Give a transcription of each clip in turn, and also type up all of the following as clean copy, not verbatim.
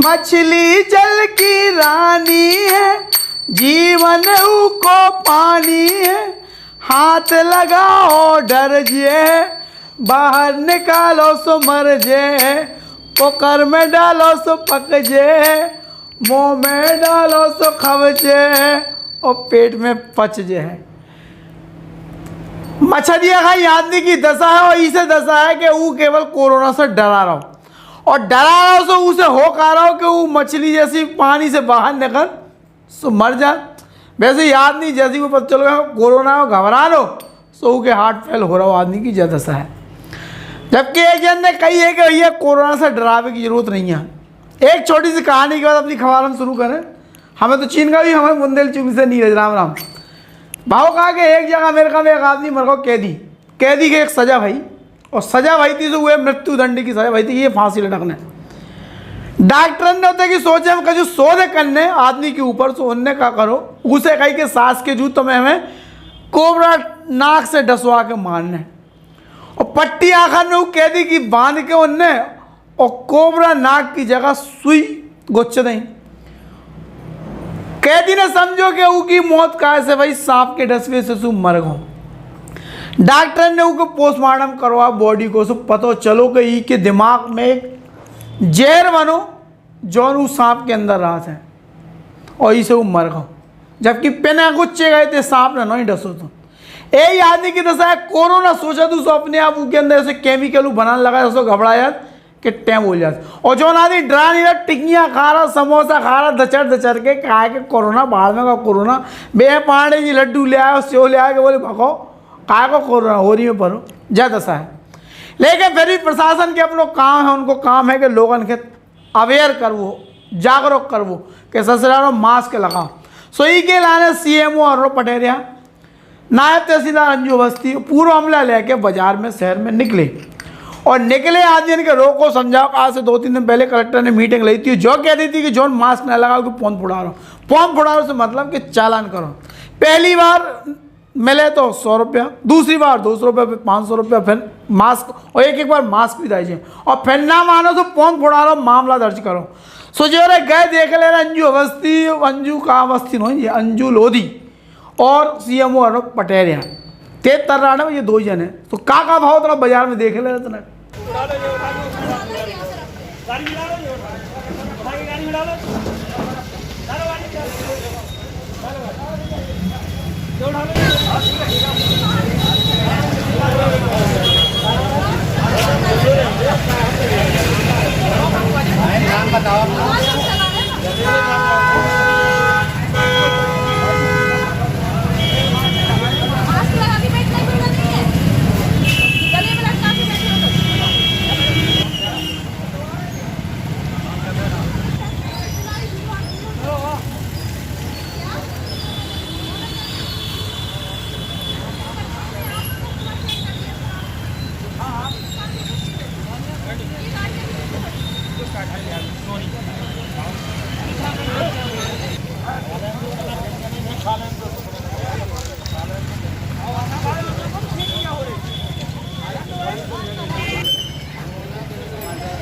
मछली जल की रानी है, जीवन को पानी है, हाथ लगाओ डर जे, बाहर निकालो सो मर जे, कुकर में डालो सो पक जे, मुंह में डालो सो खब जे, और पेट में पच जे। मछलियाँ खाई आदमी की दशा है, और इसे दशा है कि वो केवल कोरोना से डरा रहा हो, और डरा रहा हो सो उसे हो कह रहा हो कि वो मछली जैसी पानी से बाहर निकल सो मर जा। वैसे ही आदमी जैसी को पता चल गया कोरोना हो, घबरा लो, सो के हार्ट फेल हो रहा हो आदमी की ज्यादा दशा है। जबकि एक जन ने कही है कि भैया कोरोना से डरावे की जरूरत नहीं है। एक छोटी सी कहानी के बाद अपनी खबर हम शुरू करें। हमें तो चीन का भी हमें बुंदेलखंड से नीरज राम राम भाव कहा कि एक जगह अमेरिका में एक आदमी मर गया, कैदी की एक सजा भाई, और सजा भाई थी तो वह मृत्यु दंड की सजा भाई थी, ये फांसी लटकने। डॉक्टर ने होते कि सोचे हम कहीं शोध करने आदमी के ऊपर, तो उनने क्या करो उसे कही कि सांस के जूतों में हमें कोबरा नाक से डसवा के मारने, और पट्टी आखिर में वो कैदी की बांध के उनने, और कोबरा नाक की जगह सुई गुच्छ नहीं। कैदी ने समझो कि उसकी मौत कैसे भाई सांप के डसवे से सु मर गो। डॉक्टर ने उसको पोस्टमार्टम करवा बॉडी को, सो पता चलो कि ई के दिमाग में एक जहर बनो जो उस सांप के अंदर रहा था, और इसे वो मर गो, जबकि पेना गुच्चे गए थे सांप ने नहीं डसो। तो यही आदमी की दशा है। कोरोना सोचा तू अपने आप के अंदर ऐसे केमिकल बनाने लगा, उसको घबराया कि टैम हो जाता, और जो आदमी डरा नहीं रहा, टिक्कियाँ खा रहा, समोसा खा रहा, दचड़ के कहा कि कोरोना बाहर में का कोरोना, बे पांडे जी लड्डू ले आए, सेव ले आए, बोले भगो कहा को कोरोना हो रही है परो जा दशा है। लेकिन फिर भी प्रशासन के अपनो काम है, उनको काम है कि लोगन के अवेयर करवो, जागरूक करवो कि ससुरालो मास्क लगाओ। सोई के लाने CMO अरुण पटेरिया, नायब तहसीलदार अंजू अवस्थी पूरा अमला लेके बाजार में शहर में निकले, और निकले आदमी के रोको समझाओ। आज से 2-3 दिन पहले कलेक्टर ने मीटिंग ली थी, जो कहती थी कि जो मास्क न लगाओ कि पौन फुड़ा से मतलब कि चालान करो। पहली बार मिले तो 100 रुपया, दूसरी बार 200 रुपया, फिर 500 रुपया, फिर मास्क, और एक बार मास्क भी दीजिए, और फिर ना मानो तो पौन फुड़ा लो, मामला दर्ज करो। सोचो रे गए देख ले अंजू अवस्थी, अंजू का अवस्थी नहीं, अंजू लोधी और CMO अरुण पटेरिया तेज तर्राने में ये 2 जन है। तो का भाव तो बाजार में देख ले रहे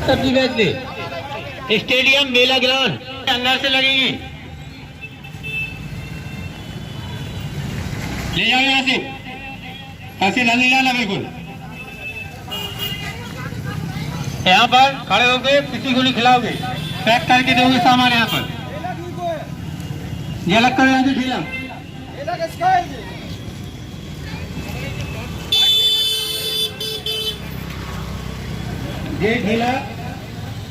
सब्जी बेच ले। स्टेडियम मेला ग्राउंड अंदर से लगेंगे, ले जाओ यहाँ से, ऐसे नहीं लाना बिल्कुल। यहाँ पर खड़े होकर किसी को नहीं खिलाओगे, पैक करके दोगे सामान यहाँ पर। ये अलग करो यहाँ से ठेला। ये ठेला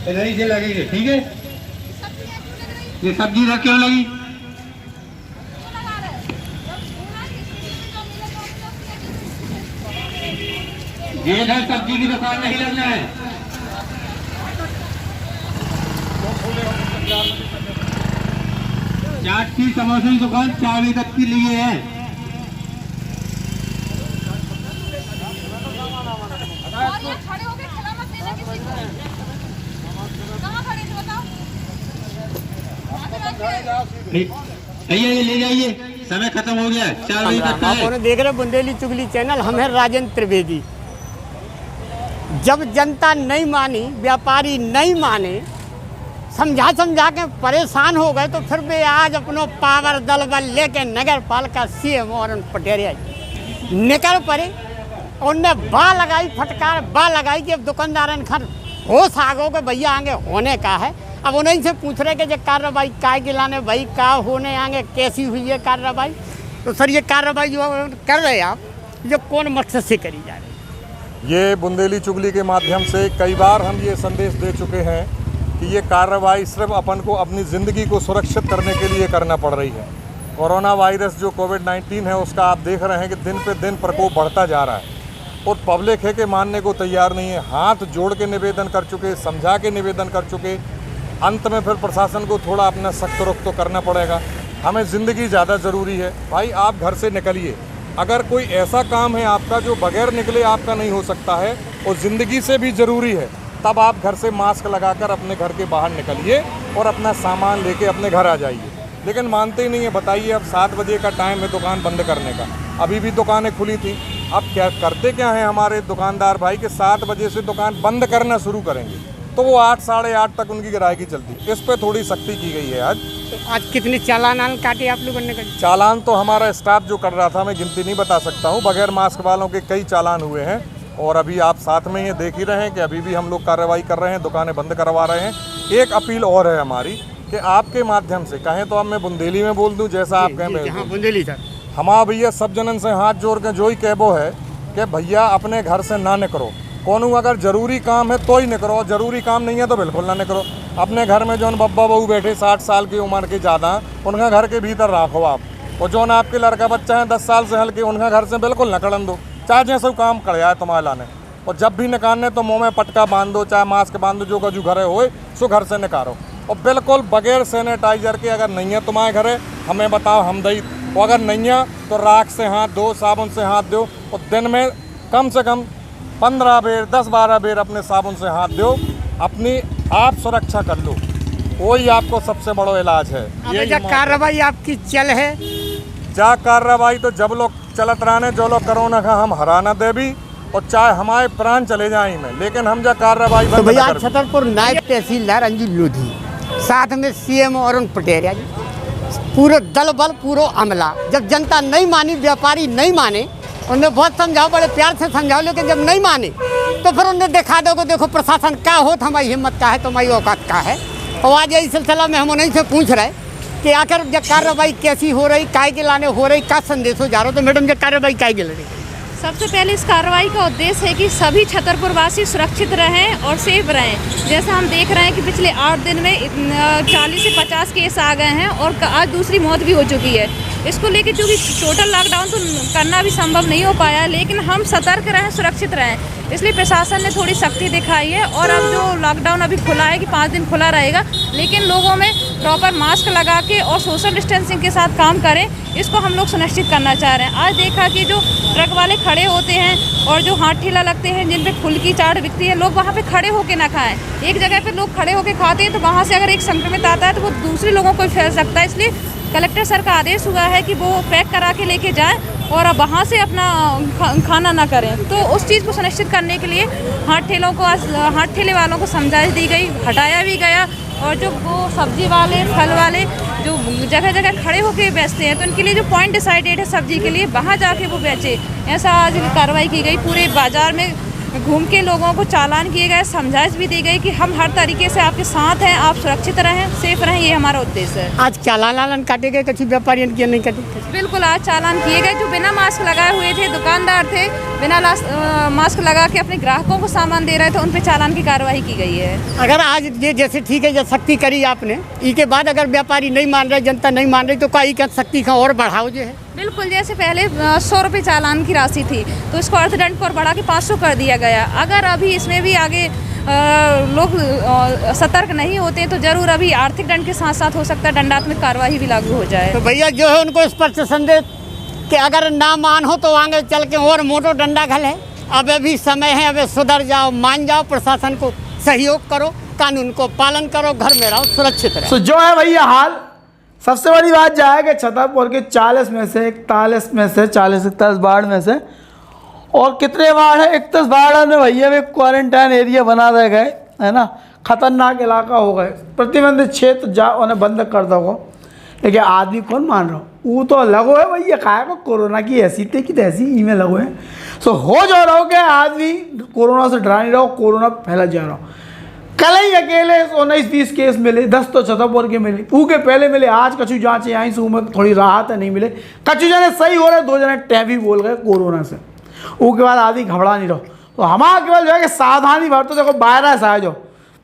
इधर से लगेंगे, ठीक है। ये सब्जी इधर क्यों लगी? ये इधर सब्जी की दुकान नहीं लगना है। चाट की समोसे की दुकान 4 बजे तक के लिए है। ये ले जाइए, समय खत्म हो गया, 4 बजे तक का है। आप देख रहे बुंदेली चुगली चैनल, हम हैं राजेंद्र त्रिवेदी। जब जनता नहीं मानी, व्यापारी नहीं माने, समझा समझा के परेशान हो गए, तो फिर भी आज अपनो पावर दल बल लेके नगर पालिका CM अरुण पटेरिया निकल पड़े। उनने बा लगाई, फटकार बा लगाई कि अब दुकानदारन खर होश आ गो के भैया आगे होने का है। अब उन्हीं से पूछ रहे कि जो कार्रवाई काय गिलाने भाई का होने आगे कैसी हुई है कार्रवाई। तो सर ये कार्रवाई जो कर रहे हैं आप, ये कौन मकसद से करी जा रही है? ये बुंदेली चुगली के माध्यम से कई बार हम ये संदेश दे चुके हैं कि ये कार्रवाई सिर्फ अपन को अपनी ज़िंदगी को सुरक्षित करने के लिए करना पड़ रही है। कोरोना वायरस जो कोविड-19 है उसका आप देख रहे हैं कि दिन पे दिन प्रकोप बढ़ता जा रहा है और पब्लिक है कि मानने को तैयार नहीं है। हाथ जोड़ के निवेदन कर चुके, समझा के निवेदन कर चुके, अंत में फिर प्रशासन को थोड़ा अपना सख्त रुख तो करना पड़ेगा। हमें ज़िंदगी ज़्यादा ज़रूरी है। भाई आप घर से निकलिए, अगर कोई ऐसा काम है आपका जो बगैर निकले आपका नहीं हो सकता है और ज़िंदगी से भी ज़रूरी है, तब आप घर से मास्क लगाकर अपने घर के बाहर निकलिए और अपना सामान लेके अपने घर आ जाइए। लेकिन मानते ही नहीं है। बताइए, अब 7 बजे का टाइम है दुकान बंद करने का, अभी भी दुकानें खुली थी। अब क्या करते क्या हैं हमारे दुकानदार भाई कि 7 बजे से दुकान बंद करना शुरू करेंगे तो वो 8 साढ़े 8 तक उनकी ग्राहकी चलती। इस पे थोड़ी सख्ती की गई है। आज कितने चालान काटे आप लोगों ने? चालान तो हमारा स्टाफ जो कर रहा था, मैं गिनती नहीं बता सकता हूँ। बगैर मास्क वालों के कई चालान हुए हैं और अभी आप साथ में ये देख ही रहे हैं कि अभी भी हम लोग कार्रवाई कर रहे हैं, दुकानें बंद करवा रहे हैं। एक अपील और है हमारी कि आपके माध्यम से कहें तो अब मैं बुंदेली में बोल दूं, जैसा आप कहें बुंदेली सर। हमारा भैया सब जनन से हाथ जोड़ के जो ही कहबो है कि भैया अपने घर से ना निकलो। कौन अगर ज़रूरी काम है तो ही निकलो, ज़रूरी काम नहीं है तो बिल्कुल ना निकलो। अपने घर में जौन बब्बा बहू बैठे 60 साल की उम्र के ज़्यादा, उनका घर के भीतर रखो आप। और जौन आपके लड़का बच्चा है 10 साल से हल्के, उनका घर से बिल्कुल निकलन दो, चाहे जैसे काम कर जाए तुम्हारे लाने। और जब भी निकालने तो मुँह में पटका बांध दो, चाहे मास्क बांध दो, जो का जो घर हो सो घर से निकालो। और बिल्कुल बगैर सैनिटाइजर के अगर नहीं है तुम्हारे घर, हमें बताओ, हम दई। और अगर नहीं है तो राख से हाथ धो, साबुन से हाथ दो और दिन में कम से कम 15 बेर 10-12 बेर अपने साबुन से हाथ दो। अपनी आप सुरक्षा कर लो, वही आपको सबसे बड़ा इलाज है। ये कार्रवाई आपकी चल है जा कार्रवाई तो जब लोग चलत रहने, जो लोग कोरोना का हम हराना दे भी, और चाहे हमारे प्राण चले जाए में, लेकिन हम जा कार्रवाई तो भैया छतरपुर नायब तहसीलदार अंजू लोधी, साथ में CM अरुण पटेरिया जी, पूरे दल बल पूरा अमला। जब जनता नहीं मानी, व्यापारी नहीं माने, उन्हें बहुत समझाओ, बड़े प्यार से समझाओ, लेकिन जब नहीं माने तो फिर उन्हें दिखा दो कि देखो प्रशासन क्या हो, हमारी हिम्मत का है, तुम्हारी औकात का है। और आज इस सिलसिला में हम उन्हीं से पूछ रहे कि आखिर जब कार्रवाई कैसी हो रही, काय के लाने हो रही, क्या संदेश हो जा रहा। तो मैडम जब कार्रवाई काय के रही? सबसे पहले इस कार्रवाई का उद्देश्य है कि सभी छतरपुरवासी सुरक्षित रहें और सेफ रहें। जैसा हम देख रहे हैं कि पिछले 8 दिन में 40 से 50 केस आ गए हैं और आज दूसरी मौत भी हो चुकी है। इसको लेकर चूँकि टोटल लॉकडाउन तो करना भी संभव नहीं हो पाया, लेकिन हम सतर्क रहें, सुरक्षित रहें, इसलिए प्रशासन ने थोड़ी सख्ती दिखाई है। और अब जो लॉकडाउन अभी खुला है कि 5 दिन खुला रहेगा, लेकिन लोगों में प्रॉपर मास्क लगा के और सोशल डिस्टेंसिंग के साथ काम करें, इसको हम लोग सुनिश्चित करना चाह रहे हैं। आज देखा कि जो ट्रक वाले खड़े होते हैं और जो हाथ ठेला लगते हैं जिन पे फुल की चाट बिकती है, लोग वहाँ पे खड़े होके ना खाएं। एक जगह पे लोग खड़े होके खाते हैं तो वहाँ से अगर एक संक्रमित आता है तो वो दूसरे लोगों को फैल सकता है। इसलिए कलेक्टर सर का आदेश हुआ है कि वो पैक करा के लेके जाएं और अब वहाँ से अपना खाना ना करें। तो उस चीज़ को सुनिश्चित करने के लिए हाथ ठेले वालों को समझाइश दी गई, हटाया भी गया। और जो वो सब्जी वाले, फल वाले जो जगह जगह खड़े होकर बेचते हैं, तो उनके लिए जो पॉइंट डिसाइडेड है सब्जी के लिए, वहाँ जाके वो बेचे। ऐसा आज कार्रवाई की गई। पूरे बाज़ार में घूम के लोगों को चालान किए गए, समझाइश भी दी गई कि हम हर तरीके से आपके साथ हैं, आप सुरक्षित रहें, सेफ रहें, ये हमारा उद्देश्य है। आज चालान काटे गए, कुछ व्यापारी नहीं काटे? बिल्कुल, आज चालान किए गए। जो बिना मास्क लगाए हुए थे, दुकानदार थे, बिना मास्क लगा के अपने ग्राहकों को सामान दे रहे थे, उन पे चालान की कार्रवाई की गई है। अगर आज ये जैसे ठीक है, जैसे सख्ती करी आपने, इसके बाद अगर व्यापारी नहीं मान रहे, जनता नहीं मान रही, तो क्या सख्ती का और बढ़ाओ जो है? बिल्कुल, जैसे पहले 100 रुपये चालान की राशि थी, तो इसको अर्थदंड को और बढ़ा के 500 कर दिया गया। अगर अभी इसमें भी आगे लोग सतर्क नहीं होते तो जरूर अभी आर्थिक दंड के साथ साथ हो सकता है दंडात्मक कार्रवाई भी लागू हो जाए। तो भैया जो है उनको स्पष्ट संदेश कि अगर ना मान हो तो आगे चल के और मोटो डंडा घल है। अब अभी समय है, अब सुधर जाओ, मान जाओ, प्रशासन को सहयोग करो, कानून को पालन करो, घर में रहो, सुरक्षित रहो। तो जो है भैया हाल सबसे बड़ी बात जो है कि छतरपुर के 40 में से 41 वार्ड में से और कितने वार्ड है, 31 वार्ड में भैया में क्वारंटाइन एरिया बना दिए गए। है ना, खतरनाक इलाका हो गए, प्रतिबंधित क्षेत्र जा उन्हें बंद कर दो। लेकिन आदमी कौन मान रहा हो, वो तो लगो है भैया खाए को कोरोना की ऐसी थे कि तैसी ईमें लगो है। सो हो जो रहो कि आदमी कोरोना से डरा नहीं रहो, कोरोना फैला जा रहा हो। कल ही अकेले 19-20 केस मिले, 10 तो छतरपुर के मिले, ऊ के पहले मिले, आज कछु जांचें आई सो में थोड़ी राहत है, नहीं मिले, कछु जने सही हो रहे, 2 जने टैबी बोल गए कोरोना से। ऊ के बाद आदमी घबरा नहीं रहो। तो हमारा केवल जो है कि सावधानी बरतो। देखो वायरस आए जो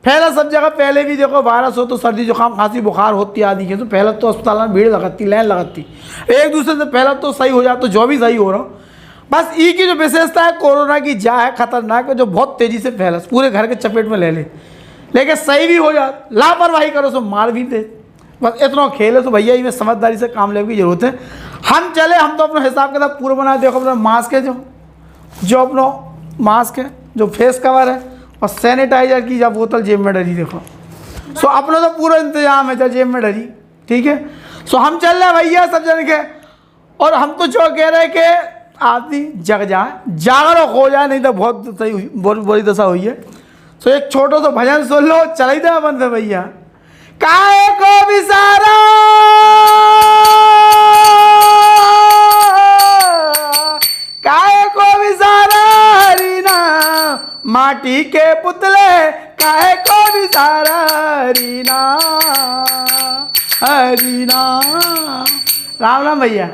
फैला सब जगह, पहले भी देखो वायरस हो तो सर्दी जुकाम खांसी बुखार होती आदि के, तो पहले तो अस्पताल में भीड़ लगाती, लाइन लगाती, एक दूसरे से पहले तो सही हो जाता, तो जो भी सही हो रहा। बस ई की जो विशेषता है कोरोना की जा है खतरनाक है, जो बहुत तेज़ी से फैला, पूरे घर के चपेट में ले ले, लेकिन सही भी हो जाए, लापरवाही करो सो मार भी दे। बस इतना खेल है तो भैया इसमें समझदारी से काम लेने की जरूरत है। हम चले, हम तो अपने हिसाब के साथ पूरा बना। देखो अपना मास्क है, जो अपना मास्क है, जो फेस कवर है, और सैनिटाइजर की जब बोतल जेब में डरी। देखो सो अपना तो पूरा इंतजाम है, जब जेब में डरी, ठीक है। सो हम चल रहे भैया सब जन के, और हम तो जो कह रहे हैं कि आदमी जग जाए, जागरूक हो जाए, नहीं तो बहुत सही हुई, बहुत बुरी दशा हुई है। सो एक छोटा सा भजन सुन लो, चल ही दे बंद भैया। काहे को विसारा काहे को विसारा हरीना, माटी के पुतले काहे को विसारा हरीना हरीना। राम राम भैया।